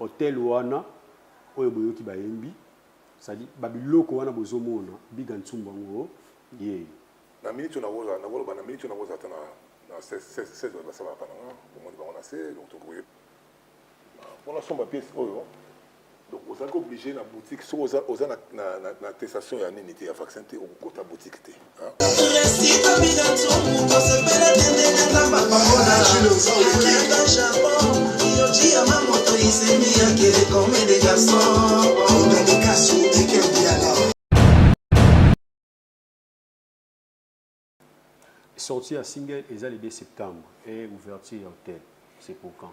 hôtel wana oyo boyoki bayembi c'est-à-dire babiloko wana bozomona Big and Tsumbu ngo ye na minute na woza na minute na woza tana na 16 ba sala pana au moins on a c'est donc pour la sombre pièce oyo donc vous êtes obligé na boutique sur aux na testation ya nini te ya vaccin te au côté boutique te sorti à single et le 2 septembre et ouverture hôtel. C'est pour quand?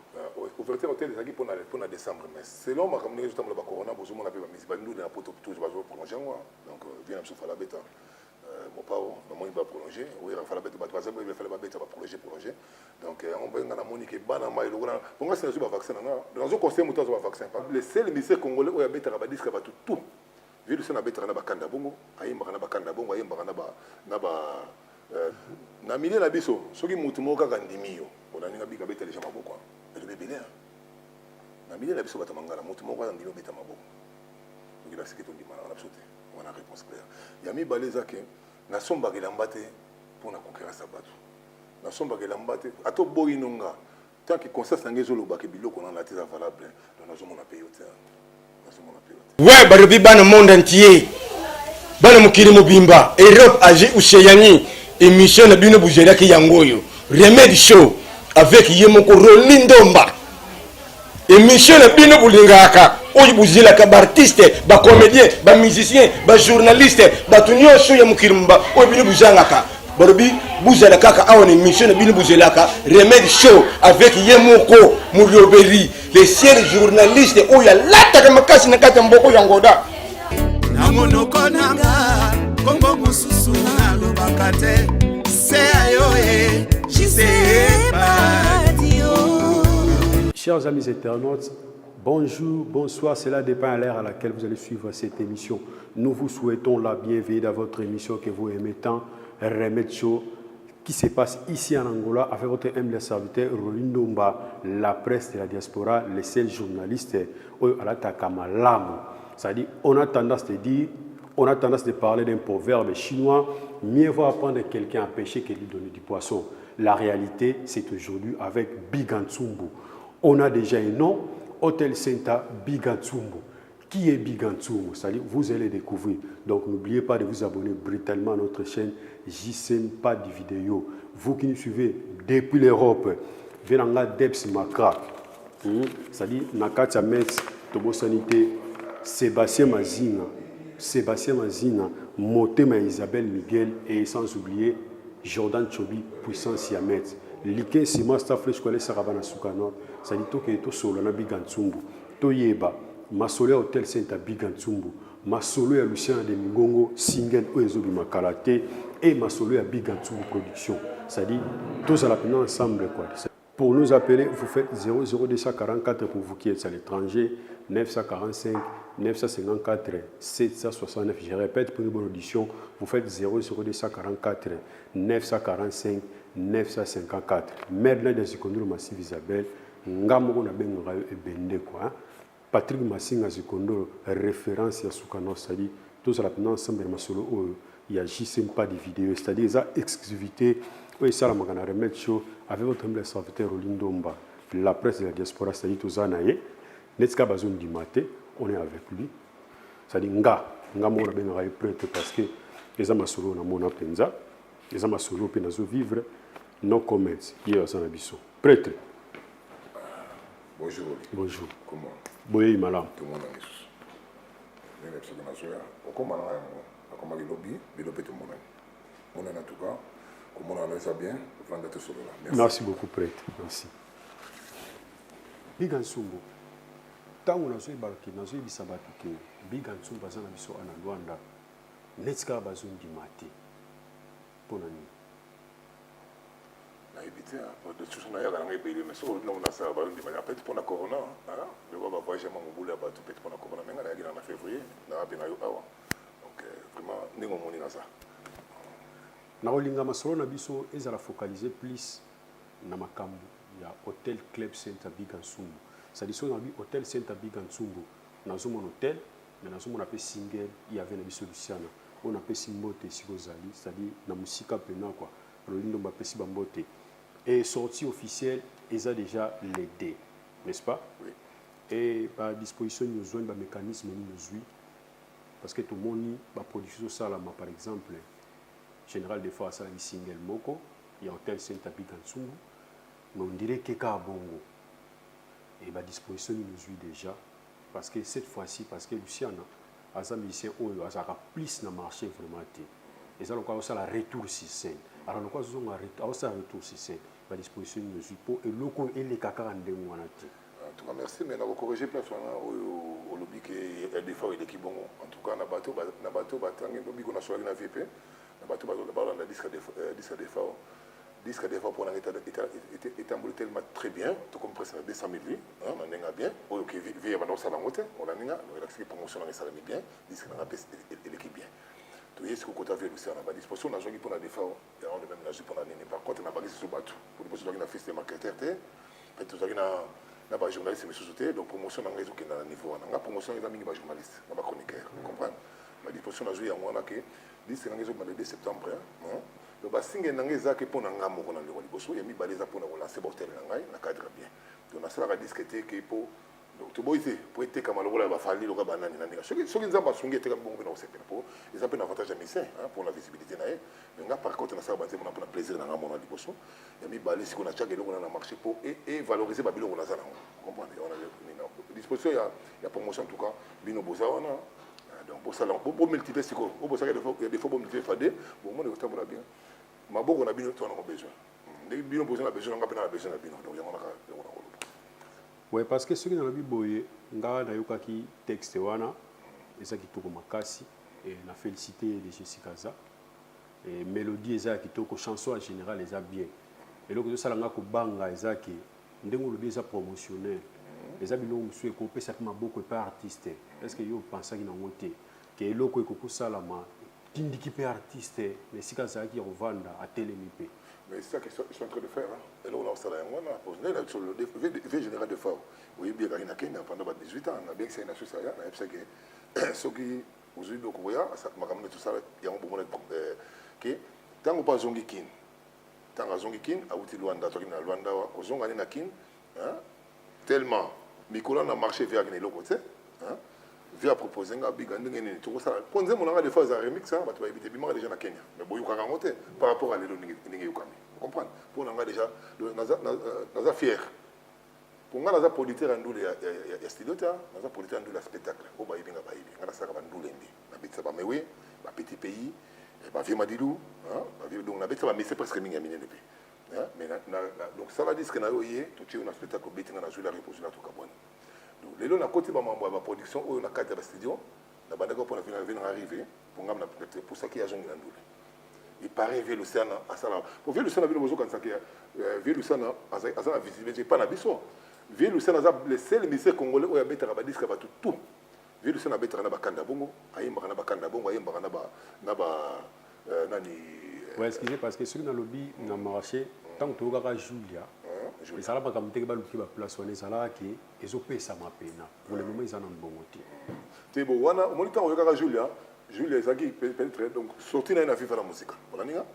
Ouverture hôtel c'est pour décembre mais selon ma communication justement le corona besoin on a pas nous dans poto toujours va prolonger donc bien sur la bête mon pao normalement il va prolonger oui il va falloir bête ba 3 ans il va falloir bête va prolonger donc on va na monique bana mai le grand pour moi c'est sur vaccin dans un conseil moto sur vaccin le seul ministère congolais où il bête ba disque ba tout vu le na bête na ba kanda bongo ayimba na ba kanda bongo ayimba na ba na milieu na biso soki mutu moko kaka ndimiyo onaninga bika beta les maboko et le bébé na milieu na biso bata mangala mutu moko kaka ndimiyo beta maboko ngi la sikito ndima na absoluté on a réponse claire yami baleza ke na somba ke lambate pour na conquérir sabatu na somba ke lambate ato boyinonga tant que conscience ngezo loba ke biloko na la teza valable dans nazo mona payote nazo mona payote ouais barobi bana monde entier bana mukiri mubimba Europe agi usheyani émission na bino bujela ki yangoyo remède show avec Yemoko Rolindomba émission na bino bulingaka oyi bujela ka ba artiste ba comédien ba musicien ba journaliste ba tunyo show ya mukirimba oyi bino bujangaka borobi bujela kaka awone émission na bino bujela ka remède show avec Yemoko Murioberi les siens journalistes oyi lata ka makasi na kata mboko yangoda na monoko nanga kongo mususu na lobakate Chers amis internautes, bonjour, bonsoir, cela dépend à l'heure à laquelle vous allez suivre cette émission. Nous vous souhaitons la bienvenue dans votre émission que vous aimez tant, Remède Show, qui se passe ici en Angola avec votre humble serviteur Rolindomba, la presse de la diaspora, les seuls journalistes à la Takamalamu. C'est-à-dire, on a tendance de parler d'un proverbe chinois, mieux vaut apprendre quelqu'un à pêcher que lui donner du poisson. La réalité, c'est aujourd'hui avec Big and Tsumbu. On a déjà un nom, Hôtel Center Big and Tsumbu. Qui est Big and Tsumbu? C'est-à-dire, vous allez découvrir. Donc, n'oubliez pas de vous abonner brutalement à notre chaîne JSM Pas de vidéo. Vous qui nous suivez depuis l'Europe, Venanga Debs Makra, c'est-à-dire, Nakatsa Metz, Tobo Sanité, Sébastien Mazina, Motema Isabelle Miguel et sans oublier Jordan Chobi, Puissance Yamet. Liké Sima Staflesh Kwale Sarabana Soukano, ça dit que to solo na Big and Tsumbu. To yeba, ma solo Hôtel Saint Big and Tsumbu. Ma solo ya Lucien de Mingongo, single Oezobi Makalate et ma solo ya Big and Tsumbu Production. Ça dit, tous à la peine ensemble quoi. Pour nous appeler, vous faites 00244 pour vous qui êtes à l'étranger, 945 954 769. Je répète pour une bonne audition, vous faites 00244 945 954. Merlin de Zikondolo Massif Isabelle, Ngamoko na benga ebende quoi. Patrick Massinga Zikondolo, référence à Soukano Sadi, tous à la peine ensemble de Masolo, il y a juste pas de vidéos, c'est-à-dire ça exclusivité. Oui, ça, la Magana Remède Show avec votre humble serviteur Rolindomba, la presse de la diaspora, c'est-à-dire tout ça, Netska Bazoum du matin, on est avec lui. C'est-à-dire, Nga Mona Ben Ray prêtre parce que les Amasolo na Mona Penza, les Amasolo Penazo vivre, no comments, hier à Sanabiso. Prêtre. Bonjour. Bonjour. Comment? Boye Malam. Tout le monde a mis. Les Nepsi de Nazoya. Comment on a comment il lobby, tout le monde. On est en tout cas. Comment on a ça bien? Merci beaucoup, prêtre. Merci. Big and Tsumbu. Tant on a joué Barki, on a joué Bisabatuke. Big and Tsumbu, on a joué en Luanda. Netska Bazoum du matin. Pour l'année. Na évité, de tout ça, il y a un pays, mais sur le nom de ça, peut-être pour la corona, le roi va voyager mon boulot là-bas, peut-être pour la corona, mais il y a en février, il y a un donc vraiment, nous avons mis ça. Naolinga masolo na biso ezala focaliser plus na makambo ya Hôtel Club Center Big and Tsumbu. ça dit sur hôtel Saint-Abi Gantsumbu dans un hôtel mais dans un appel single il y avait une solution on appelle simbote sikozali c'est-à-dire na musika pena quoi Rolindo Mbapesi Bambote et sortie officielle ils a déjà les dés n'est-ce pas oui. Et par disposition nous avons un mécanisme nous parce que tout le monde va production ça là par exemple général des fois ça la single moko il y a hôtel Saint-Abi Gantsumbu mais on dirait que ka bongo et par disposition nous déjà parce que cette fois-ci parce que Luciana a sa musicien oyo a plus na marché vraiment et ça encore ça la retour sur scène alors nous quoi ça retour sur scène par disposition nous pour et loko et les kaka ndenge wana te. En tout cas, merci, mais on a corrigé place au lobby qui est des fois il est bon. En tout cas, on a bateau, lobby qu'on a choisi dans VP, on a bateau, on a disque des fois. Disque des fois pour l'État tellement très bien, tout comme presque 200 000 vues, on a bien. Ok, vie avant ça la montée, on a la promotion dans les salariés bien, disque on a l'équipe bien. Tout est ce que côté avec Lucien, on a disposition, on a joué pour la défense, et on a même joué pour la ligne. Par contre, on a basé sur bateau. Pour le poste de la fille de marketeur, tout ça, on a journaliste mais sous-sauté, donc promotion dans le réseau qui est dans le niveau. On a promotion dans les journalistes, dans les chroniqueurs. Vous comprenez? La disposition on a joué à moi, que 10 le septembre. Donc, si on a des gens qui ont un amour dans le réseau, il y a des gens qui ont lancé l'hôtel dans le cadre bien. Donc, on a discuté que pour. Donc, tu peux être comme le Bafali, le Banani. Ceux qui ont été bon, ils ont un avantage à mission pour la visibilité. Mais par contre, on a un plaisir dans le monde. Il y a des balais qui ont a marché pour et valoriser les bilans. Vous comprenez? On a disposition, il y a promotion en tout cas, Bino Bozawana. Donc, pour ça, pour multiplier, il y a des fois pour multiplier, bon, moi, je suis bien. Mais bon, on a besoin. Les Bino Bozawana, on a besoin de Bino. Donc, il y a oui, parce que ceux qui ont la Bible, nga na yokaki texte wana, eza kitoko makasi et na félicité de Jessica Za et mélodie eza kitoko chanson en général eza bien. Et donc ça langa ko banga eza ki ndengo le eza promotionnel. Eza biloko musu ko pesa ma beaucoup pas artiste. Est-ce que yo pensa ki na ngote que eloko ko sala ma tindiki pe artiste mais sika za ki revanda à télémipé. Mais c'est ça qu'ils sont en train de faire. Et là, on a sur le V général de FAO. Oui, bien, il y a Kenya pendant 18 ans. On a bien que c'est une association. On a bien que ceux qui ont eu beaucoup de choses, tout ça, il y a un bon moment que tant qu'on pas zongi kin, tant qu'on zongi kin, à outil Luanda, toi qui na Luanda, au zongi na kin, tellement, Mikola a marché vers les locaux, via proposer un big and tout ça. Pour nous, on a des phases à remix, hein, tu vas éviter bien déjà na Kenya. Mais bon, il y a un par rapport à l'élo Vous comprenez? Pour nous, on a déjà, nous sommes fiers. Pour nous, on a producteur en doule, il y a studio, on a producteur en doule spectacle. On va y venir, on a ça comme en doule. On a mais oui, un petit pays, on a vu Madilou, donc on a ça, mais c'est presque mingi à miner depuis. Mais donc ça va dire que nous avons tout un spectacle, on a joué la réponse là tout Gabon. Les gens qui ont fait la production, ils ont fait la studio, ils ont venir arriver pour ça qu'il y a un gens il paraît que l'océan a ça. Pour voir l'océan, l'océan a la visibilité, pas la biso. L'océan a les seuls ministères congolais où il y a des disques tout. L'océan a des bakanda bongo, aïe bakanda bakanda bongo, aïe bakanda nani. Ouais, excusez parce que ceux qui ont lobby dans le marché, tant que tu as Julia. Et ça là pas comme tu vas le place on est ça là qui ils ont payé ça ma peine pour le moment ils en ont bon côté tu bon wana au moment où regarde Julia Zaki peut-être donc sortir na FIFA la musique on a ninga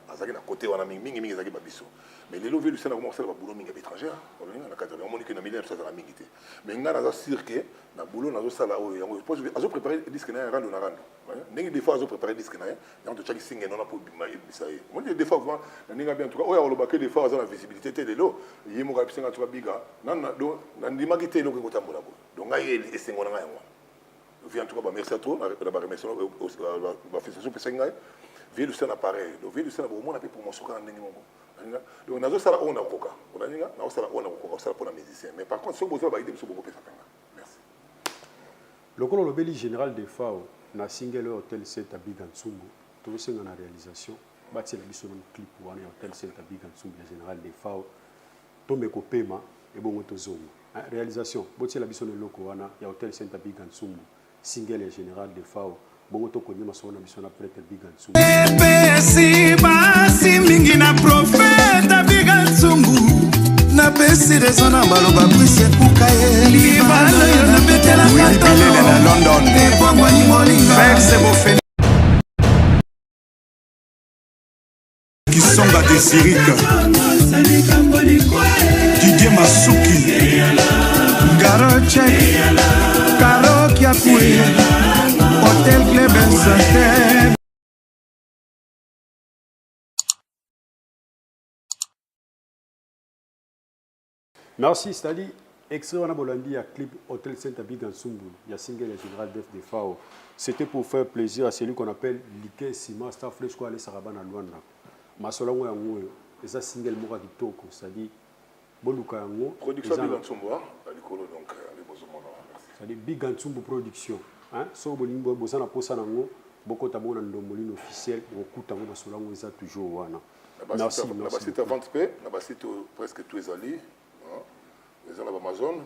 azaki na côté wana mingi zaki babiso mais les lover le Sénégal comment ça va boulot mingi étranger on a ninga na cadre on monique na milliard ça la mingi mais ngana za sûr que na boulot na zo sala o yango je pense azo préparer disque na rando ndenge des fois azo préparer disque na yango to chaki singe non pour bima bisaye moi des fois vraiment na ninga bien en tout cas o ya lobaka des fois azo la visibilité te lelo yimo ka bisenga to biga na do na ndimaki te loko ko tambola ko donc ngai esengo na yango en tout cas, merci à toi. La remercie la félictation pour Sengai. Vie du Sénat pareil. Donc, vie du Sénat, au moins, on a pu promotion quand on a donc, on a ça on a coca. On a ça on a coca. Ça pour la musicien. Mais par contre, si on a idée, beaucoup plus merci. Le colo le beli général de FAO, na single hôtel 7 à Bigantsumbu. Tout ça dans la réalisation. Bâti la mission de clip pour aller hôtel 7 à Bigantsumbu, le général de FAO. Tombe kopema et bon autozone. Réalisation. Bâti la mission de loko wana, ya hôtel 7 à Bigantsumbu. Single général de FAO bongo kwenye masona misona prêtre Bigantsumbu pesi basi mingi na profeta Bigantsumbu na napesi rezo na maloba brise pukaye libala yo nabetelaka tolo na London ebongwani molinga Fexe bofeni Kisonga de Sirika Didier Masuki Garo Check Karo Kiapui Hotel Cleben Santé. Merci, Stali. Extrait on a bolandi à clip Hôtel Saint-Abid dans Sumbu. Il y a single le général Def de Fao. C'était pour faire plaisir à celui qu'on appelle Liké Sima Star Fresh quoi aller Sarabana Luanda. Masolongo yango eza single moka kitoko, c'est-à-dire boluka yango production de Gansumbu à l'école donc les bozomona. C'est-à-dire Big Gansumbu production. Hein, so bolingo bozana posa nango boko tabona ndomolino officiel okuta ngo masolongo eza toujours wana. Merci. La basite avant paix, la basite presque tous les alliés. Les Amazon,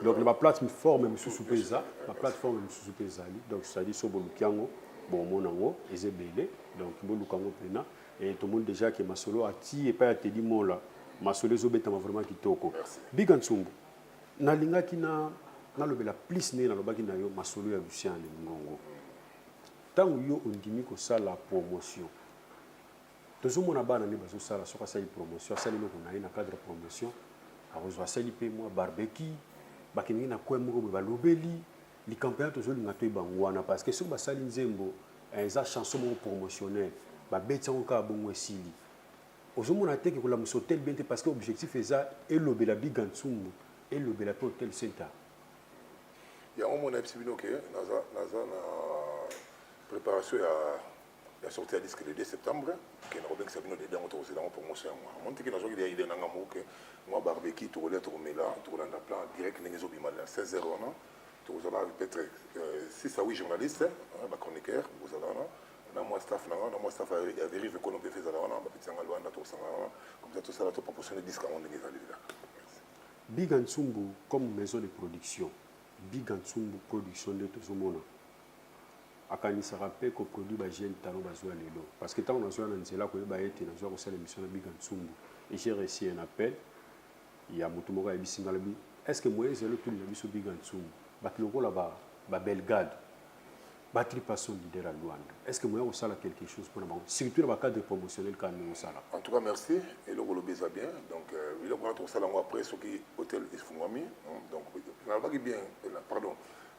donc la plateforme est sous pesa, la plateforme est sous pesa. Donc c'est-à-dire sur Bolukiango, bon monango, ezebele, donc Bolukango plena et tout le monde déjà que Masolo a ti et pas a te dit mon là, Masolo zobeta vraiment kitoko. Big Ansumbu. Na linga kina na lobela plus né na lobaki na yo Masolo ya Lucien Ngongo. Tango yo ondimi ko sala promotion. Tozomona bana ne bazo sala soka sala promotion, sala no ko na cadre promotion. Alors, sali pe moi barbecue bakini na kwa moko be balobeli li campagne toujours li ngato bangwana parce que sur basali nzembo eza chanson mo promotionnelle ba betsa ko ka bongo esili ozomona te ke ko la musotel bien parce que objectif eza elobela Big Gansumbu elobela pe Hotel Center ya on mona epsibino ke naza na préparation ya sortie à disque le 2 septembre que na robin sabino de dans autour c'est dans promotion moi monte que na joki il na ngamo que moi barbecue to relais to mela to dans la plan direct n'engezo bima 16h non to vous allez peut-être 6 à 8 journalistes ba chroniqueur vous allez na moi staff na moi staff a vérifié que l'on peut faire ça na ba petit ngalo na to sanga comme ça tout ça la to proportionner disque on n'engezo là Big Gansumbu comme maison de production Big Gansumbu production de tout ce monde akanisaka pe ko produit ba jeune talent bazwa lelo parce que tant on a besoin nzela ko ba ete na zwa ko sala émission na Big Gansumbu et j'ai reçu un appel il y a mutu moko ya bisinga lobi est-ce que moye zelo tout le biso Big Gansumbu batloko la ba Belgrade ba tripasson leader à Luanda est-ce que moye ko sala quelque chose pour na surtout dans le cadre promotionnel quand on sala en tout cas merci et le rôle beza bien donc il va rentrer sala moi après ce qui hôtel Ifungwami donc na ba bien pardon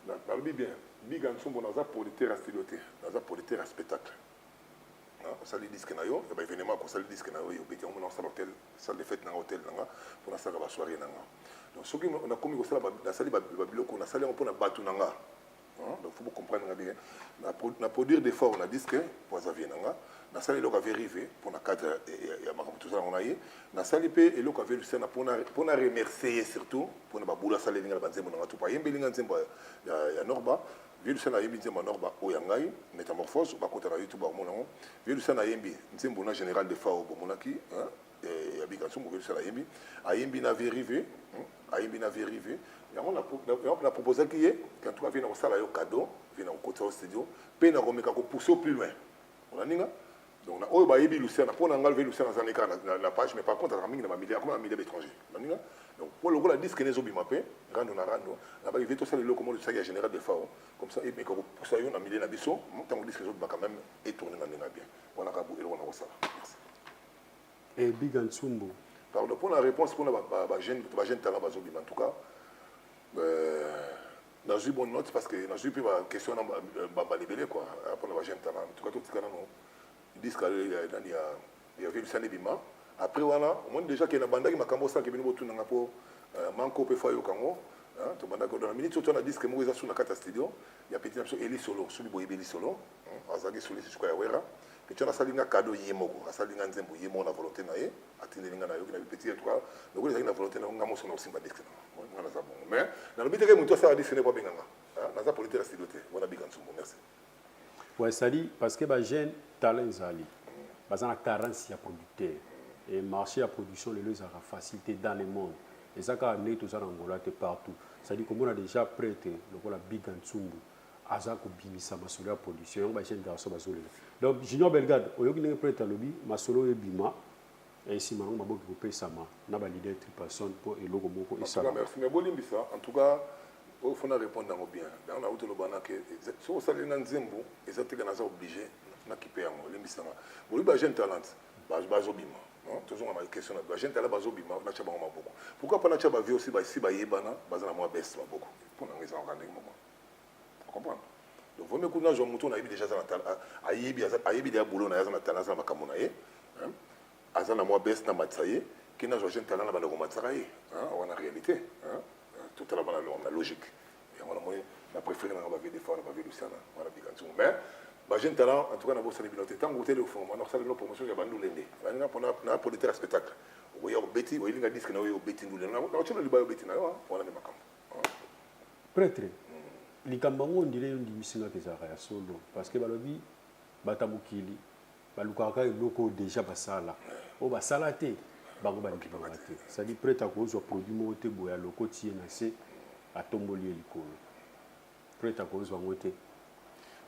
na lobi bien Big Gansumbu naza producteur à styloté naza producteur à spectacle on sali disque na yo ba événement ko sali disque na yo yo beti on sala hôtel salle de fête na hôtel nanga pour na sala ba soirée nanga donc ce qui on a commis ko sala na sali ba biloko na sali on pour na batu nanga donc faut comprendre bien na produire des fois on a disque pour ça vient nanga na sali loko vérifier pour na cadre ya makambo tout ça on a eu na sali pe et loko vérifier na pour na remercier surtout pour na ba bula sali ninga ba nzembo nanga tout pa yembelinga nzembo ya Norba Vieux Lucien a yembi nzembo Norba Oyangai métamorphose ba kota na YouTube ba monango Vieux Lucien a yembi nzembo na général de Fao bo monaki et Big Gansumbu Vieux Lucien a yembi na vérifier on a proposé qu'il y ait quand tu vas venir au salon au cadeau venir au côté au studio pe na komeka ko pousser plus loin on a ninga donc na oyo ba yebi Lucien na pona ngal Vieux Lucien na zanika na page mais par contre na mingi na milliers comme na milliers d'étrangers on a ninga donc pour le gros la disque nezo bimapé rando na ba il veut tout ça le comment le saga général de Fao comme ça et mais ko pousser yo na milliers na biso tant disque nezo ba quand même et tourner na ninga bien voilà ka bu et on a ça merci et Big Gansumbu pardon pour la réponse pour la jeune talent bazobima en tout cas dans une bonne note parce que dans une plus question dans libellé quoi pour la jeune talent en tout cas tout ce qu'on a ils disent qu'il y avait le Sanébima après voilà au moins déjà qu'il y a une bande qui m'a cambo ça qui vient autour d'un pour manco pe foyer au Congo tout bande dans la minute surtout on a dit que moi ils sont dans quatre studio il y a petit monsieur Eli Solo celui boy Eli Solo azaki sur les quoi wera que tu as sali na cadeau yemoko asali nga nzembo yemo na volonté na ye atindelinga na yo na petit en tout cas donc il y a une volonté na ngamo sona osimba disque na ça bon mais dans le but que muto ça disque ne pas benganga na za politique styloté bona Big Gansumbu merci ouais ça dit parce que ba jeune talent zali bazana carence ya producteur et marché à production les a facilité dans le monde et ça ka amené tout ça en Angola partout ça dit comme on a déjà prêté le Big Gansumbu azako bimisa masolo ya production ba jeune garçon bazole donc Junior Belgrade oyoki ne prêter lobby masolo e bima Et si maintenant on va beaucoup sama, na ba leader personne pour et logo moko et ça. Merci. Mais bolimbisa, en tout cas, il faut répondre bien. Dans la route, le bana que si on s'allie dans Zembo, ils sont obligés na kiper en limbisa. Bon, lui, j'ai un talent, bazobima. Non, toujours ma question là. J'ai un talent bazobima, na chaba beaucoup. Pourquoi pas na chaba vie aussi si ba yebana, bazana moi best beaucoup. Pour na raison organique moment. Vous comprenez? Donc, vous me connaissez, je monte, on a eu déjà ça à Yebi, à boulot, on a un makamona, azana moi best na matsaye, qui n'a joué un talent à la matsaye, on a réalité, tout à la logique. Et on a préféré la vie des femmes, la vie de Luciana, on a dit quand mais j'ai un talent, en tout cas, on a besoin de l'habilité. Tant que vous êtes au fond, on a fait une promotion, il y a bandou l'année. On a pour des spectacles. Vous voyez, au Betty, vous voyez, il y a des disques, on a au Betty, on a au Betty, on a des makam. Prêtre. Likambango ndile yondi misinga kezaka ya solo parce que balobi batamukili balukaka eloko déjà basala o basala te bango balikibanga te ça dit prêtre akozwa produit moko te boya loko tie na se atomboli elikolo prêtre akozwa ngo te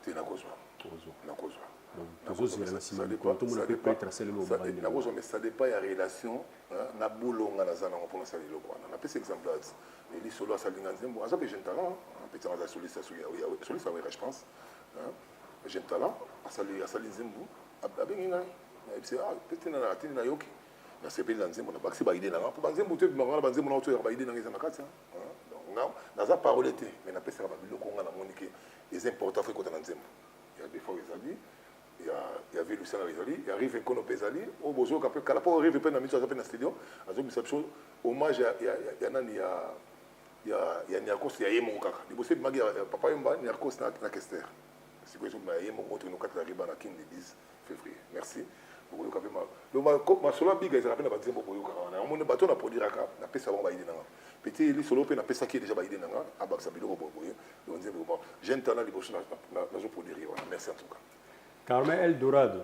te nakozwa donc tozozela na nsima likolo tomona mpe prêtre asaleli nakozwa mais ça dépend ya relation na bulonga naza nango mpona asala eloko wana napesi exemple ati eli solo asalinga nzembo aza mpe jeune talent petit aza soliste awera je pense jeune talent asali nzembo abengi ngai nayebisi pete atindi nayoki nasepeli na nzembo na bakisi baide nanga mpo banzembo to ebimaka na banzembo na otoyaka baide nanga eza na kati donc naza parole te mais napesaka babiloko nga namoni ke eza important fo ekota na nzembo ya des fois ezali il y avait Luciana Rizali, il y a Rive Kono Pesali, au Bozo, quand il y a Rive Pen, il y a un studio, il y a hommage il y a Niakos, il y a Yémon Kaka. Il y a Papa Yomba, Niakos, na Kester. C'est quoi, il y a Yémon Kaka, il y a Riba, le 10 février. Merci. Ma solo biga ils rappellent pas pour yoka on a bateau na produire aka na pesa ba idée nanga petit li solo pe na pesa qui déjà ba idée nanga abaksa biloko boye donc nzembo jeune talent liboso na zo produire merci en tout cas. Carmen Eldorado,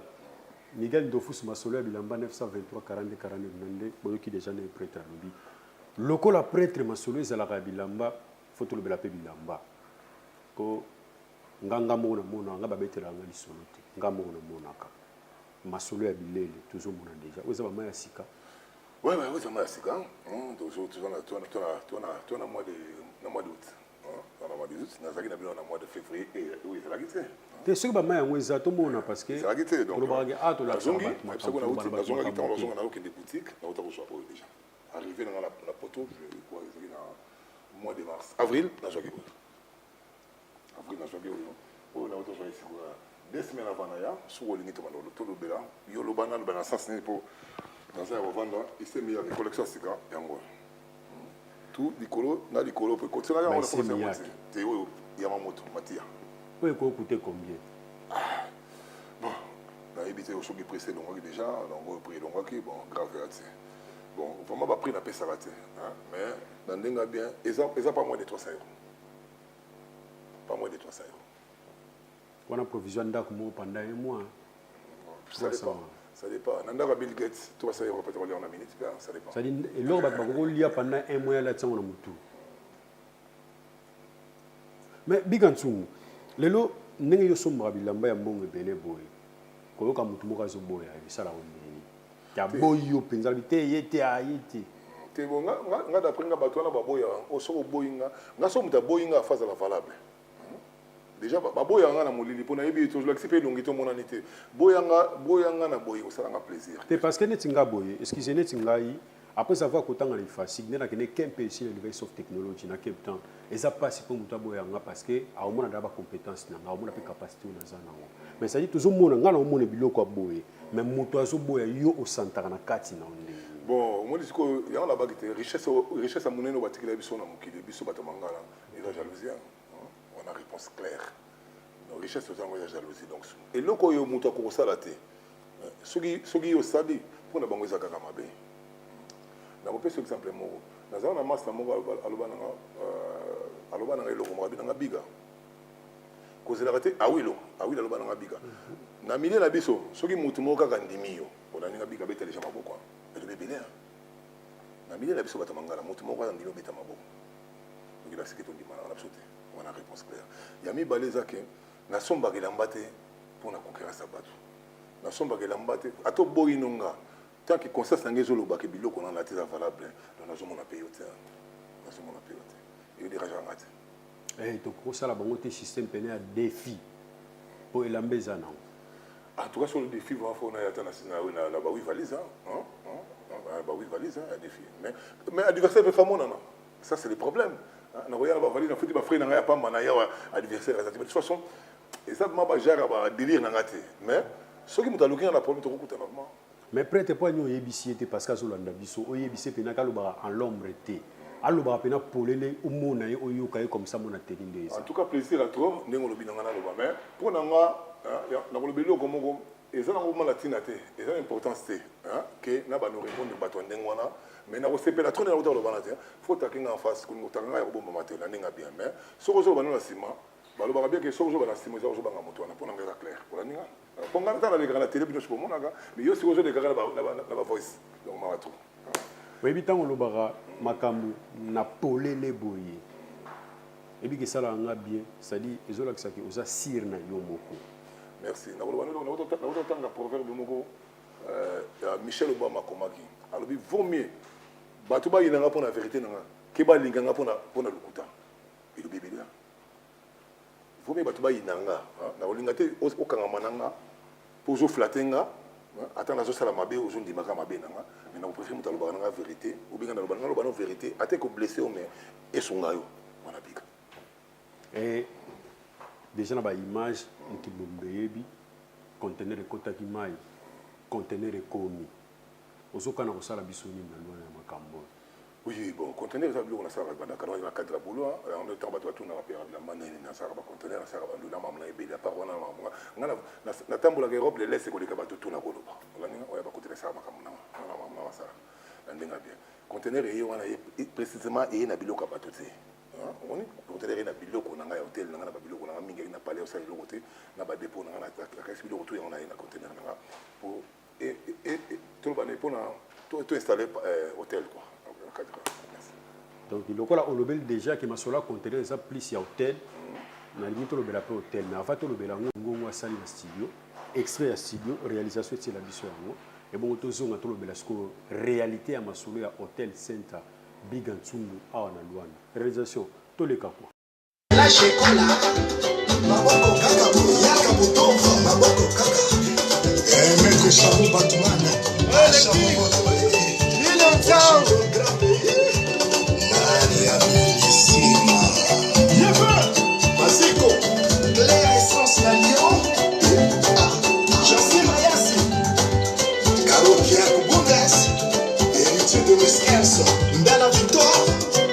Miguel Dofus Masolo Bilamba 923 40 40 Nande, Boyoki déjà n'est prêtre à l'obi. Loko la prêtre Masolo Zalaga Bilamba, faut le belape Bilamba. Ko Nganga Mona Mona, Ngaba Betela Ngali Solote, Ngamona Monaka. Masolo Bilele, toujours Mona déjà. Où est-ce que Maya Sika? Ouais, oui, c'est Maya Sika. Toujours, tu as un mois d'août. Dans le mois d'août, dans le mois de février, et oui, c'est la guitare. C'est ce que je veux dire parce que c'est la guitare. Donc, la zongi, des boutiques, déjà. Arrivé dans la poteau, je crois que c'est dans le mois de mars. Avril, dans le Avril, 2 semaines avant, sur le Nito, il y a le banal, le sens pour dans un revendeur, il s'est mis à la collection Sika et en gros. Tout l'icolo, na l'icolo peut continuer à avoir la Théo Yamamoto, Matia. Oui, quoi coûter combien? Bon, on a évité au choc pressé, donc déjà, on a pris donc bon, grave. Bon, vraiment, pas pris la paix, ça va. Mais dans le cas bien, ils n'ont pas moins de 300 €. Pas moins de 300 €. On a provision d'accueil pendant un mois. Ça dépend. Ça dépend. Dans Bill Gates, 300 € peut-être en minute, ça dépend. Ça dit, et l'or va pas pendant un mois là-dessus, on a tout. Mais Bigantsou, les lots, n'est-ce pas sombre bilamba ya mbongo bene boy. Koyo ka mutu moka zo boy ya bisala ondeni. Ya boy yo penza bite yete ayete. Te bon nga d'après nga bato na baboya, o so boyinga, nga so muta boyinga face à la valable. Déjà baboya nga na molili pona yebi to la xipe longi to monanité. Boyanga na boy o sala nga plaisir. Te parce que netinga boy, excusez netinga yi. Après avoir qu'autant de facile, il y a qu'un peu ici l'élevé sauf technologie, il y a qu'un temps. Et ça passe pour nous parce que à au moins on a des compétences, on a des capacités dans ça. Mais ça dit toujours mon on a au moins bilo quoi boy. Mais mon toi so boy yo au centre na kati na onde. Bon, moi dis que il y a là-bas qui richesse à monnaie no batikila biso na mukili biso batamangala. Et la jalousie, on a réponse claire. La richesse aux gens la jalousie donc. Et le ko yo muto ko salate. Sogi yo sadi pour na bango za kaka mabe. Na mopé sur exemple mo naza na master mo alobana nga eloko mo abina nga biga kozela kate awilo alobana nga biga na milieu na biso soki mutu mo kaka ndimiyo onani nga biga beta déjà maboko et le bébé na milieu na biso batamangala mutu mo kaka ndimiyo beta maboko donc il a ce qui to ndimana na biso te on a réponse claire ya mi baleza ke na somba ke lambate pour na conquérir sa bato na somba ke lambate ato boyinonga tant que conscience n'a pas le biloko qu'on a la tête valable, on a jamais payé au terre. On a jamais payé au terre. Il y a des rages en rate. Eh, donc ça la banque système peine à défi pour l'ambeza non. En tout cas sur le défi, on a atteint la oui valise, bah oui valise, un défi. Mais adversaire peut faire mon non. Ça c'est le problème. On regarde la valise, on fait des frères, on n'a pas manaya adversaire. De toute façon, et ça m'a pas géré à délire n'a raté. Mais ceux qui m'ont alloué la problème, tout coûte normalement. Mais prête pas nous yebisi était parce que sur l'anda biso oyebisi pena kaloba en l'ombre té. Aloba pena polele umona ye oyoka comme ça mon attelinde. En tout cas plaisir à trop, nengo lobi nanga na loba mais pour nanga na lobi lo comme et ça na moment latina té. Et ça l'importance té que na ba nous répondre bato ndengwana mais na ko sepela trop na loba loba té. Faut takinga en face ko ngotanga ya ko bomba matela nenga bien mais soko zo bana na sima baloba bien que soko zo bana sima zo banga moto na pona ngeza clair. Pour la ninga. Pour ngana ta na le la télé bino pour monaka mais yo soko zo de kaka na voice. Donc ma tout. Oui, bitango lobara makambu na polele boye. Et puis que ça là nga bien, ça dit ezola que ça qui osa sir na yo moko. Merci. Na otanga proverbe moko Michel Obama komaki. Alors il vaut mieux bato ba yinanga pour la vérité nanga ke ba linganga pour na lukuta. Il bébé là. Vaut mieux bato ba yinanga na olingate o kanga mananga pour zo flatenga. Attends la chose à la mabe aux gens d'imaka mabe nanga mais nous préférons muta lobana la vérité ou bien na lobana la vérité até que blessé mais et son gayo wana bika et déjà na ba image nti bombeyebi conteneur ekota ki mai conteneur ekomi ozoka na kosala bisoni na lwana ya makambo. Oui, bon, conteneur, ça veut dire qu'on a ça, on a cadre boulot, on a temps de tout, on a perdu la manne, on a ça, conteneur, ça va nous la maman et bien, par on a tambour la Europe, les laisse qu'on est capable de tout na boulot. On a pas côté ça, on a ça, on a bien. Conteneur on a précisément et na bilo capable de on est conteneur na bilo qu'on a hôtel, on a bilo qu'on a mingi na palais au sein de l'hôtel, na ba dépôt, on a la caisse bilo retour, on a un conteneur pour et tout le monde pour tout installer hôtel quoi. Donc il y a un lobel déjà qui m'a sola conteneur ça plus ya hôtel na limite le bela hôtel mais en fait le bela ngongo sali na studio extrait à studio réalisation de la mission et bon tozo na to le bela sco réalité à masolo ya hôtel center big Ntsumbu awa na Luanda réalisation to le kako la chekola maboko kaka yaka butongo maboko kaka maître Chabou Batman Chabou il est down. Belle victoire,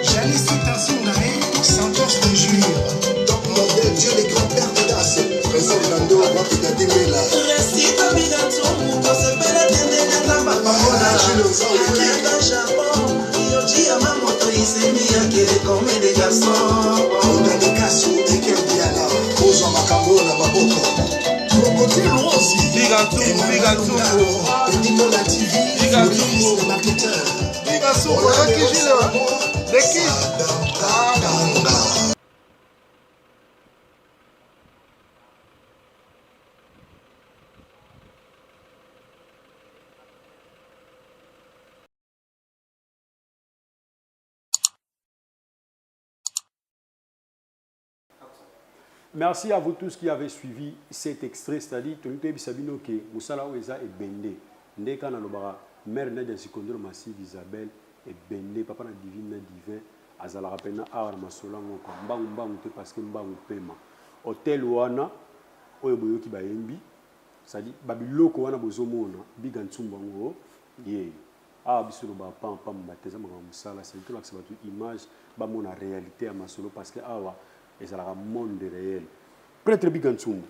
Janice Tansunae, Santos de Jure. Top modèle, Dieu les grands-pères de l'As. Présent Lando, Wapit Adimela. Récite à Bigaton, pour se faire atteindre la Mamona. Jules dans Japon, Yoji à ma moto, il s'est mis à quérir comme des garçons. Dans les cassous, et qu'elle diala, aux hommes à Cambola, Maboko. Crocodile aussi. Bigaton, Petit Paul la TV, Bigaton, le marketeur. Merci à vous tous qui avez suivi cet extrait, c'est-à-dire que nous avons que Moussala Oueza est bendé. Ndeka na lobara mère Nadia Sikondro Massive Isabelle et bendé papa na divine divin azala rapena awa na masolango ko mbangu te parce que mbangu pema hôtel wana oyo boyoki bayembi c'est-à-dire babiloko wana bozomona biga Ntsumbu ngo ye ah bisolo ba pam bateza maka musala c'est tout l'axe batu image ba mona réalité à masolo parce que awa ezala monde réel prêtre biga Ntsumbu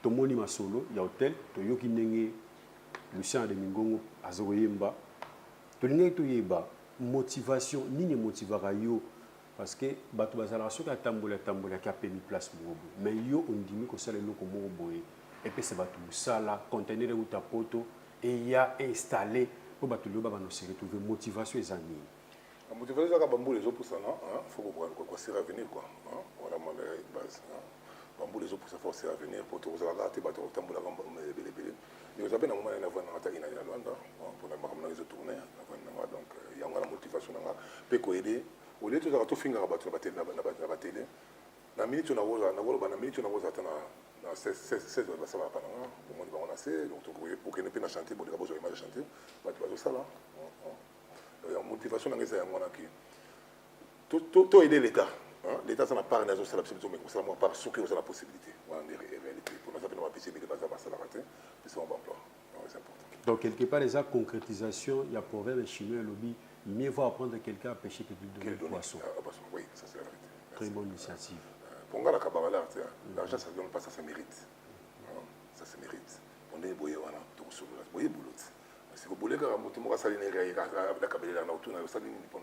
tomoni masolo ya hôtel toyoki ndenge Lucien de Mingongo azoyemba tolingai to yeba motivation nini motivaka yo parce que bato bazala soka tambola qui a permis place mobo mais yo ondimi ko sala loko moko boye et puis c'est bato musala conteneur ou ta poto et ya installé pour bato lo baba no se retrouver motivation ezani la motivation ka bambou les autres pour ça non faut quoi c'est revenir quoi voilà mon base bambou les autres pour ça faut c'est revenir pour tout ça rater bato tambola belé Ils ont un moment où ils ont un Luanda, pour les tourner, donc il y a une motivation. Peut aider. Au lieu de tout faire à la télé, la minute on a na 16 ça va pas pour moi on a assez donc pour que ne pas chanter pour les besoins de chanter bah tu vas ça là la motivation dans les on a qui tout aider l'état l'état ça n'a pas raison c'est l'absolution mais ça moi par ce que vous avez la possibilité voilà en réalité pour nous ça on va passer mais pas ça la rater puis ça on va emploi c'est important. Donc quelque part les concrétisation il y a proverbe chinois lobby mieux vaut apprendre quelqu'un à pêcher que de donner poisson. Oui ça c'est la vérité. Très bonne initiative. Pour la cabane l'argent ça donne pas ça se mérite. Ça se mérite. On est boyé voilà donc sur la boyé boulot. Si vous voulez que vous me rassalez la cabane là autour na ça ni pour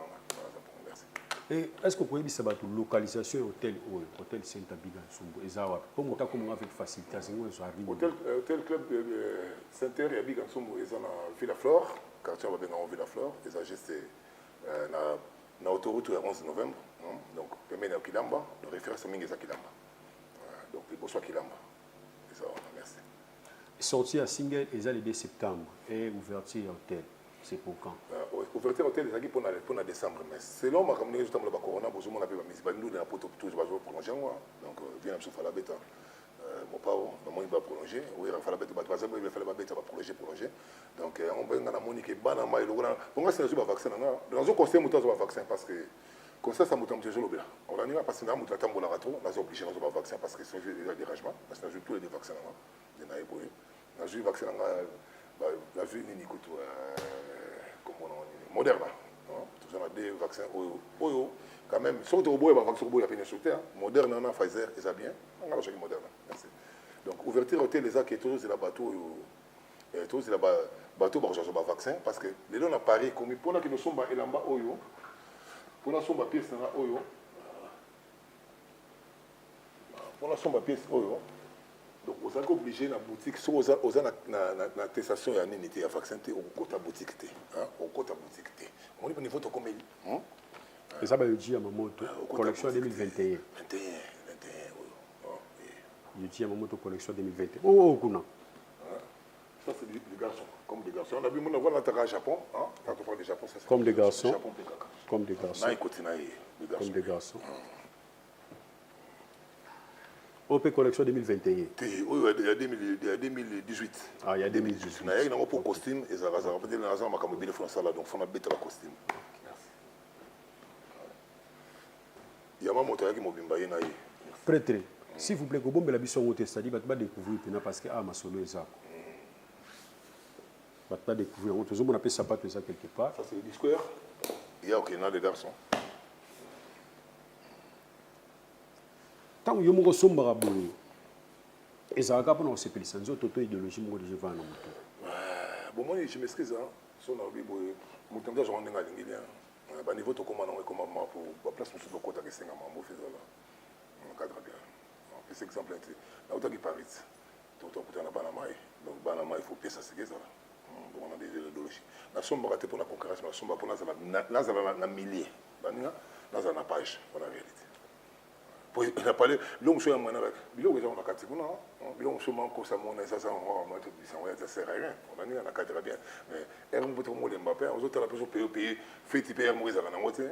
merci. Et est-ce que vous pouvez dire ça localisation hôtel Saint-Abigan Sumbo ezawa comme on comment avec facilité à ce moment où arrive. Hôtel club Saint-Terre et Abigan Sumbo ils ont Villa Flore, quartier va bien en Villa Flore, et ça juste na autoroute le 11 novembre. Donc, permet à Kilamba, le référence à Mingueza Kilamba. Donc, il faut soit Kilamba. C'est ça, merci. Sortie à Single, et le 2 septembre, et ouverture hôtel, c'est pour quand? Ouverture hôtel, c'est pour le décembre. Mais selon ma communauté, justement, le corona, vous avez mis nous dans la poteau, je vais prolonger. Donc, viens à la bête. Mon père, maman, il va prolonger. Oui, il va faire la bête, il va faire la bête, il va prolonger. Donc, on va dans la monique, banama, pour moi, c'est un vaccin. Dans un conseil, on a un vaccin parce que. Comme ça m'a dit toujours là. On a parce que nous avons tambour la raton, on a obligé de faire vaccin parce que c'est déjà des dérangements, parce que nous avons tous les vaccins là. On a eu vaccin là, la vie ni écoute comme on moderne. Tout ça on a des vaccins oyo quand même surtout au bout va vaccin au bout la peine sauter moderne on a Pfizer et ça bien. On a le moderne. Merci. Donc ouverture hôtel les qui est toujours c'est la bateau toujours c'est la bateau pour changer vaccin parce que les gens à Paris comme pour là que nous sommes et là-bas oyo pour la somme pièce na oyo pour la somme pièce oyo donc vous êtes obligé na boutique sur aux na attestation ya nini ya vaccin te au côté boutique te au côté boutique te on est niveau to comme et ça va le dire à Mamoto collection 2021 21 il dit à Mamoto collection 2021 oh kuna ça c'est des garçons comme des garçons on a vu mon voir l'attaque au Japon quand on parle du Japon ça c'est comme des garçons Japon comme des garçons. Comme des garçons. OP collection 2021. Oui, il y a 2018. Ah, il y a 2018. Il y a un peu costume et ça va peut-être dans la zone ma camobile français là donc faut mettre la costume. Merci. Il y a ma moto qui mobimba yena yi. Prêtre, s'il vous plaît, que bombe la biso ngote c'est-à-dire va découvrir parce que ma solo ça. Va découvrir on toujours on appelle ça pas tout ça quelque part. Ça c'est le discours. Il y a aucun des garçons. Tant que vous avez un peu et ça va pas se pélisser, nous avons idéologie moi je vais en moto. Bon moi je m'excuse son envie mon temps je rentre dans l'ingénieur. Ba niveau to comment pour place sur le côté que c'est un mambo fait là. Cadre bien. C'est exemple là où tu qui Paris. Tout pour na banama donc banama il faut payer ça c'est ça. On a des idéologies. La somme ratée pour la concurrence, la somme pour la millier. Dans la page, pour la réalité. Pour la parler, l'homme soit un manarek. Bilo que on a quatre secondes, l'homme soit manque ça mon ça on va tout ça sert à rien. On a mis la cadre bien. Mais elle on peut tout le Mbappé, aux autres la personne payer fait type à mourir dans la moitié,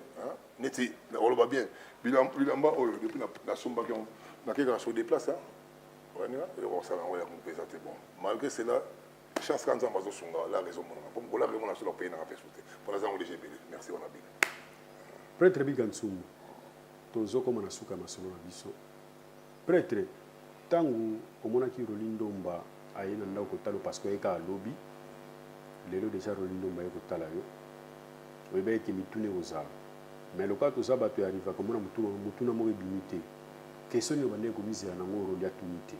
neti on le va bien. Bilo en bas depuis la somme qui on n'a qu'à se déplacer. On va ça on va présenter bon. Malgré cela chance quand on va la raison pour la raison sur le pays dans la péchoute pour la raison LGBT merci on a bien prêtre bigansumu tozo comme na suka masolo na biso prêtre tangu omona ki Rolindo Mba ayena ndako kotalo parce que eka lobby lelo déjà Rolindo Mba eko tala yo webe ki mitune oza mais le cas to za bato arriva comme na mutuna mo ebimité question yo bande ko misera na ngo roli atunité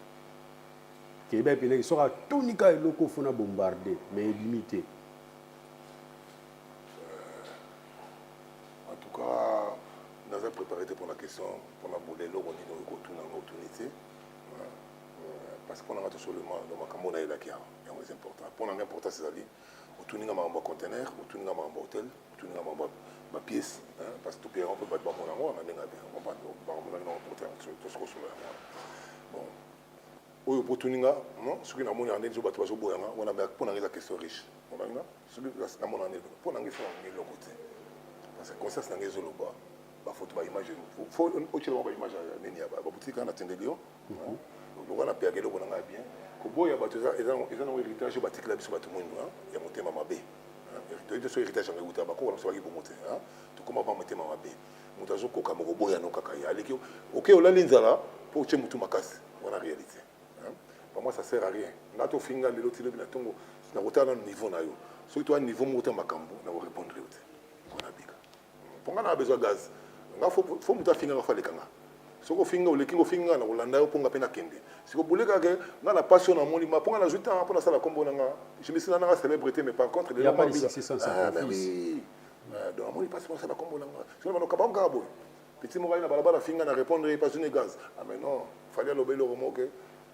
qui est bien sera tout nika et loko fona bombarder mais limité. En tout cas, nous avons préparé pour la question pour la boule l'eau on dit nous retourner en opportunité parce qu'on a tout seulement dans ma camona et là qui est important. Pour l'important c'est d'aller retourner dans un conteneur, retourner dans un hôtel, retourner dans ma pièce parce que tout pays on peut pas de on a bien on va pas on va tout ce qu'on sur bon oyo potuninga soki namoni ande zo bato bazoboyanga wana mpona nga eza question riche onanga soki namona ande mpona nga esala ngai eloko te parce que conscience na ngai ezoloba bafoto baimage fo otyelama baimage ya nini ya babutiki kaka natendeli yo lokwana mpe eloko na ngai bien koboya bato eza nango héritage oyo batikela biso bato mwindu ya motema mabe toyite so héritage yango euta bakoko na biso baki bongo te tokóma ba motema mabe moto azokoka mokoboya no kaka ye aleki oke olali nzala mpo otye motu makasi wana réalité. Pour moi, ça ne sert à rien. Là, tu finis le lot de tongo. Tu n'as pas niveau na yo. Si tu as un niveau monté makambo, na va répondre au bika. Pour moi, on a besoin de gaz. Il faut muta finga fa le kanga. Si tu finga ou le kingo finga na Holanda yo ponga pena kende. Si tu boule kage na la passion na mon lima ponga na juta pour na sala combo na. Je me suis dans la célébrité mais par contre il y a pas de succès sans ça. Oui. Donc mon passe pour ça la combo na. Si on a kabam kabo. Petit moral na balabala finga na répondre pas une gaz. Ah mais non, fallait le belo remoke.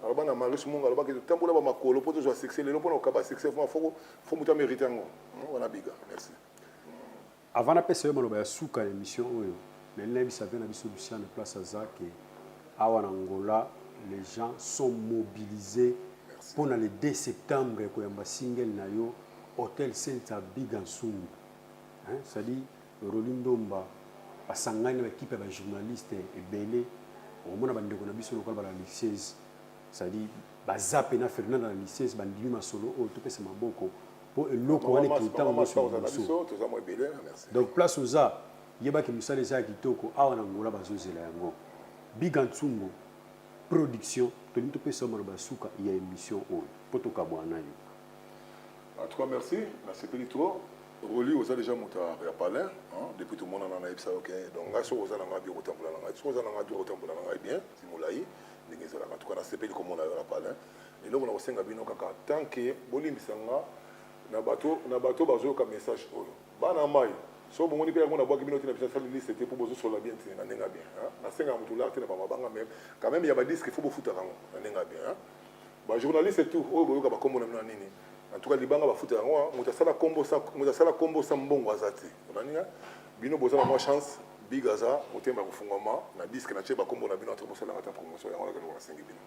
Alors bana Marius Munga alors que tambola ba makolo poto zo succès le lopo na kaba succès faut muta mériter ngo wana biga merci avant na pesa yo maloba ya suka émission oyo mais là ça vient na biso Lucien de place Azake awa na Angola les gens sont mobilisés pour le 2 septembre ko yamba single na yo Hôtel Center Biga Nsungu hein ça dit Rolindomba basangani na équipe ya journaliste ebele omona bandeko na biso lokal bala lycée c'est-à-dire bazape na Fernand na lycée bandimi masolo o topesa maboko po eloko wana ki tango so donc place oza yeba ki musala eza kitoko awa na Angola bazozela yango Biga Nsungu production toni topesa mo basuka ya émission o poto kabwana yo en tout cas merci na sepeli trop Roli oza déjà monta ya palais depuis tout le monde en a epsa OK donc ngaso oza na ngabi otambola na ngabi oza na ngabi otambola na ngabi bien simulai en tout cas na sepeli comme on a la palais et là on a osenga bino kaka tant que bolimbisanga na bato bazo ka message oyo bana mai so bomoni pe yango na bwaki bino tina bisa liste c'était pour bozo sur la bien na nenga bien na senga mutu la tina ba mabanga même quand même il y a ba disque il faut bofuta rango na nenga bien ba journaliste et tout oyo boyoka ba kombo na nini en tout cas libanga ba futa rango mutu sala kombo sa mbongo azati onaninga bino boza na moi chance bigaza otemba kufungama na disque na cheba kombo na bino entre bosala ngata promotion yango la kana sengi bino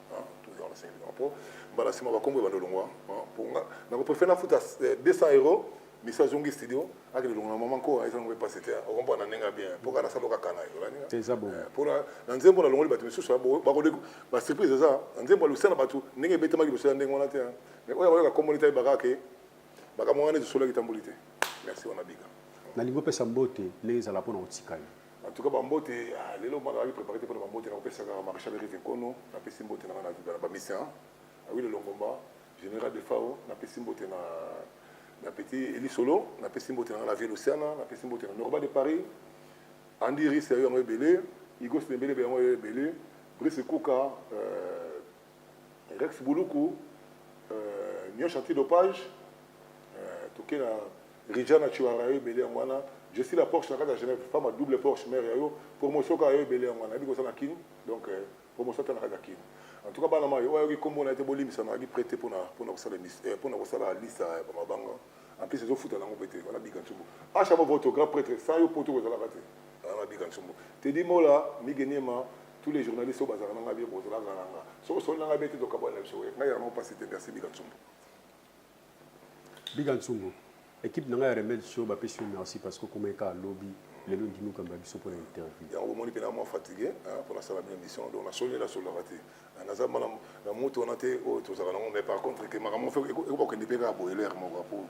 toujours la sengi bino po bala sima ba kombo ba ndolongwa pour na ko préfère na futa 200 €. Misa zongi studio avec le maman ko ils ont pas c'était on comprend na nenga bien pour kana saloka kana yo c'est ça bon pour na nzembo na longoli batu susu ba ko ba surprise ça nzembo lu sana batu nenge betema ki bosala ndengo na te mais oya ka communauté bakake baka mwana de solo kitambulité merci on a biga na lingo pesa mbote les ala pona otikali en tout cas ba mbote lelo mwana ali préparer pour ba mbote na pesa ka marché avec Vinkono na pesa mbote na ba mission oui le longomba général de Fao na pesa mbote na petit Eli Solo, na pesimbote na la ville Océana, na pesimbote na Norba de Paris, Andy Riss ya yo belé, Igos Dembélé be yo belé, Brice Kouka, Rex Buluku, Nyo Chantier Dopage, toké na Rijana Chiwara yo belé ngwana, je suis la Porsche na Genève, femme double Porsche mère yo, promotion ka yo belé ngwana, bi ko sana kin, donc promotion ta na kin. En tout cas, banama yo yo kombo na te bolim ça na bi prêter pour ça la liste ba mabanga. En plus les foot na ngopete wala Biga Nsungu. À chaque fois votre grand prêtre ça yo poto ko la raté. Na Biga Nsungu. Te di mola mi geniema tous les journalistes au bazar na ngabi ko la nganga. So na ngabi te to kabona biso. Na ya no passer merci Biga Nsungu. Biga Nsungu. Équipe na remel show ba pesi merci parce que comme ka lobby les gens qui nous comme biso pour l'interview. Ya on moni pena moi fatigué pour la salle de l'émission donc on a sonné la sur la raté. Naza mana na moto on a été au to zaka mais par contre que maman fait ko ko ne pega boiler mo pour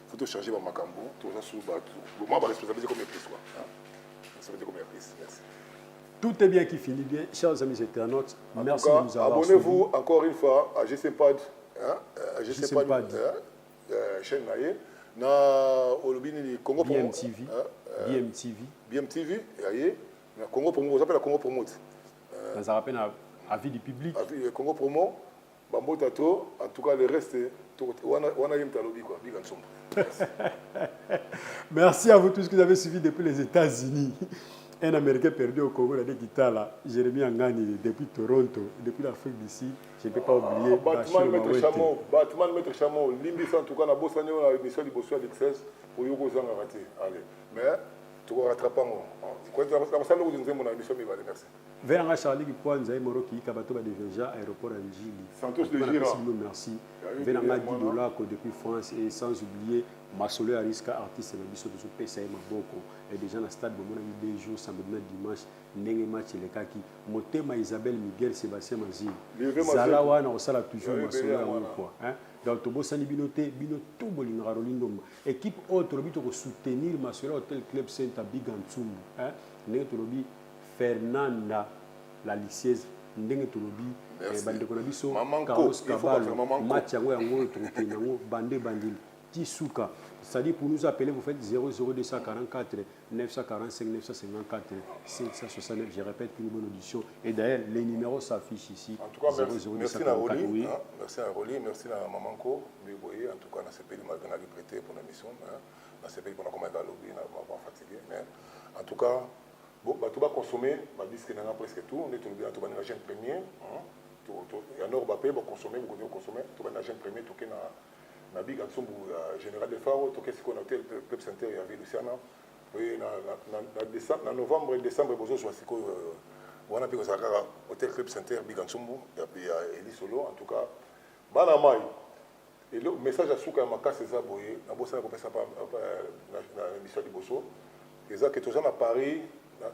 faut changer ba makambo to za sous batu. Moi ba responsabilité comme prise quoi. Responsabilité comme prise. Merci. Tout est bien qui finit bien, chers amis internautes. Merci de nous avoir abonnez-vous encore une fois à GCPad à GCPad chaîne naie na olobini Congo BMTV yaye na Congo Promo vous appelle la Congo Promote ça rappelle avis du public Congo Promo bambo tato en tout cas le reste wana yem talobi quoi Biga Nsungu. Merci à vous tous qui avez suivi depuis les États-Unis. Un Américain perdu au Congo, il a dit Kitala, Jérémy Angani depuis Toronto, depuis l'Afrique d'ici, je ne peux pas oublier. Batman Maître Chamon, Limbis en tout cas, na Bossanio, la émission du Bossanio avec 16, pour Yoko Zanga raté. Allez, mais tu vas rattraper moi. Quoi tu vas ça le deuxième mon ambition mais va merci. Vers Charlie qui point Nzai Moroki Kabato ba déjà aéroport Njili. Santos de Gira. Merci. Vers $10 depuis France et sans oublier Masolo Ariska artiste na biso de pesa et maboko et déjà na stade bomona des jours samedi dimanche ndenge match le kaki motema Isabelle Miguel Sébastien Mazil. Zala wana osala toujours Masolo ya quoi hein. Donc to bosani binoté bino tout bolinga Rolindo équipe autre bito ko soutenir Masolo Hotel Club Saint Abigantsum hein. Ndenge to lobi Fernanda la lycéenne ndenge to lobi bandeko na biso Carlos Cabal match yango to bande bandil Tisuka. C'est-à-dire pour nous appeler, vous faites 00244 945 954 769. Je répète pour une bonne audition. Et d'ailleurs, les numéros s'affichent ici. En tout cas, merci à Roli. Oui. Merci à Roli, merci à Mamanko. Mais vous voyez, en tout cas, on a ce pays malgré la prêté pour la mission. On a ce pays pour la commande à lobby, on a fatigué. Mais en tout cas, bon, tout va consommer, disque n'a presque tout. On est tout bien, tout va dans premier. Il y a un ordre à consommer, vous pouvez consommer. Tout va dans le premier, tout est na big atsumbu général de Faro to qu'est-ce qu'on a hôtel Club Center ya ville Luciana oui na novembre et décembre bozo soit siko wana piko saka hôtel Club Center big atsumbu ya Eli Solo en tout cas bana mai et le message à souka makase za boye na bossa ko pesa pa na émission de bosso eza que tous à Paris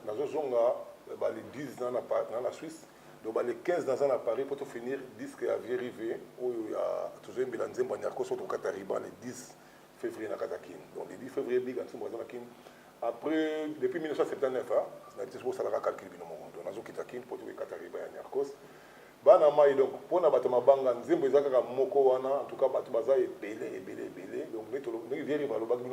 na zozonga ba les 10 ans na la Suisse. Donc, les 15 ans à Paris, pour finir, disque à Vérivé, où il y a toujours un bilan de Zembanyarko, sur le Katariban, le 10 février à Katakin. Donc, le 10 février, Big Ansom Katakin. Après, depuis 1979, on a dit que ça a calculé le moment. Donc, on a dit que pour le Katariban à Nyarkos. Banama, donc, pour la Batama Banga, Zembo Zaka Moko, en tout cas, Batubaza est belé. Donc, nous vérifions le bagage de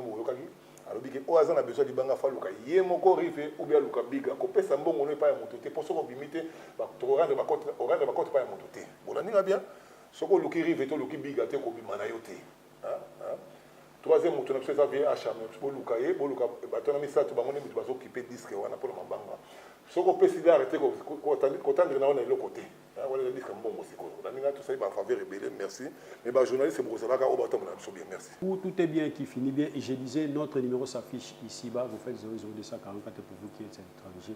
alors que au hasard on a besoin de banga faluka yemoko rive ou bien luka biga ko pesa mbongo ne pas ya mototé pour soko bimité ba to rendre ba compte pas ya mototé bon ninga bien soko luki rive to luki biga te ko bimana yoté hein troisième moto na pesa vient achat mais luka ye luka ba to na misa to bango ne bitu bazo occuper disque wana pour mabanga soko pesi da arrêter ko tendre na wana le côté voilà le disque mbongo siko na ninga tout ça ba faveur rebelle merci mais ba journaliste c'est ça ka au bateau na so bien merci tout est bien qui finit bien et je disais notre numéro s'affiche ici bas vous faites 00244 pour vous qui êtes étranger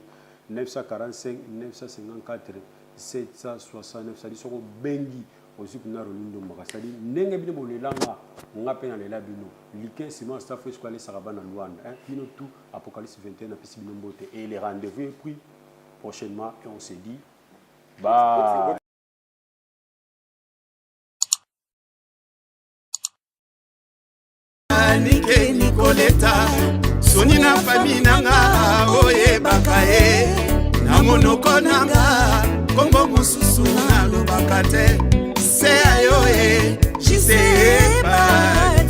945 954 769 ça dit soko bengi aussi kuna Rolindo Mboka ça dit ndenge bino bolelanga ngape na lela bino liké Simon staff est aller sarabana Luanda hein bino tout Apocalypse 21 na pesi bino mbote et les rendez-vous est pris prochainement et on se dit bye. Nike Nicoleta soni na famille nanga oye bakaye na monoko nanga kombo mususu na lobakate se ayo e jise ba